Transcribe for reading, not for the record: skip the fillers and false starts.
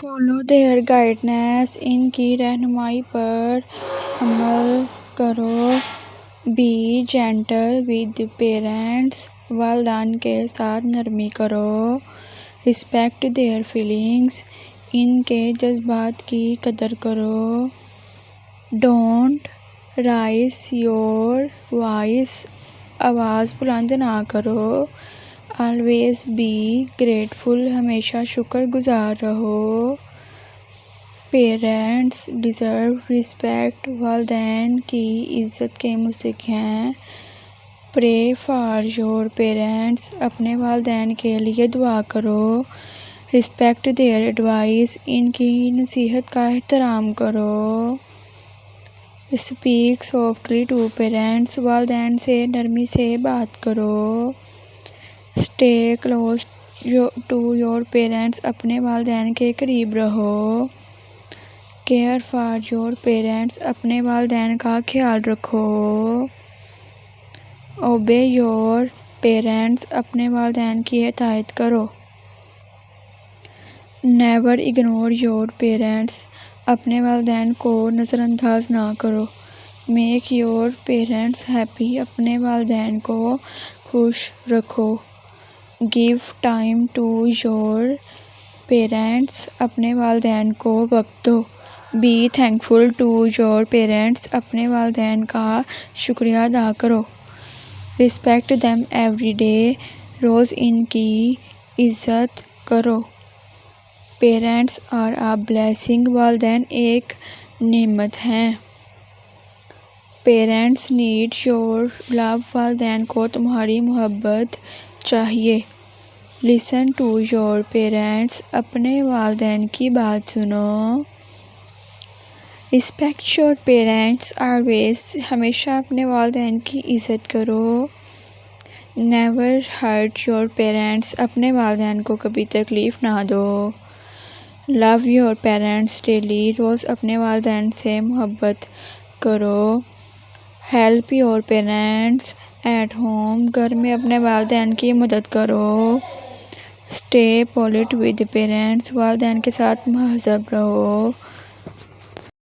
Follow their guidance, ان کی رہنمائی پر عمل کرو۔ بی جینٹل ود پیرنٹس، والدین کے ساتھ نرمی کرو۔ رسپیکٹ دیئر فیلنگس، ان کے جذبات کی قدر کرو۔ ڈونٹ رائز یور وائس، آواز بلند نہ کرو۔ آلویز بی گریٹفل، ہمیشہ شکر گزار رہو۔ پیرنٹس ڈیزرو رسپیکٹ، والدین کی عزت کے مستحق ہیں۔ پرے فار یور پیرنٹس، اپنے والدین کے لیے دعا کرو۔ رسپیکٹ دیئر ایڈوائس، ان کی نصیحت کا احترام کرو۔ اسپیک سافٹلی ٹو پیرنٹس، والدین سے نرمی سے بات کرو۔ Stay close to your parents, اپنے والدین کے قریب رہو۔ کیئر فار یور پیرنٹس، اپنے والدین کا خیال رکھو۔ اوبے یور پیرنٹس، اپنے والدین کی اطاعت کرو۔ نیور اگنور یور پیرنٹس، اپنے والدین کو نظر انداز نہ کرو۔ میک یور پیرنٹس ہیپی، اپنے والدین کو خوش رکھو۔ Give time to your parents, اپنے والدین کو وقت دو۔ Be thankful to your parents, اپنے والدین کا شکریہ ادا کرو۔ رسپیکٹ دیم ایوری ڈے، روز ان کی عزت کرو۔ پیرنٹس آر اے بلیسنگ، والدین ایک نعمت ہیں۔ پیرنٹس نیڈ یور لو، والدین کو تمہاری محبت چاہیے۔ لسن ٹو یور پیرنٹس، اپنے والدین کی بات سنو۔ رسپیکٹ یور پیرنٹس آلویز، ہمیشہ اپنے والدین کی عزت کرو۔ نیور ہرٹ یور پیرنٹس، اپنے والدین کو کبھی تکلیف نہ دو۔ لو یور پیرنٹس ڈیلی، روز اپنے والدین سے محبت کرو۔ Help your parents at home, گھر میں اپنے والدین کی مدد کرو۔ اسٹے پولیٹ ود پیرنٹس، والدین کے ساتھ مہذب رہو۔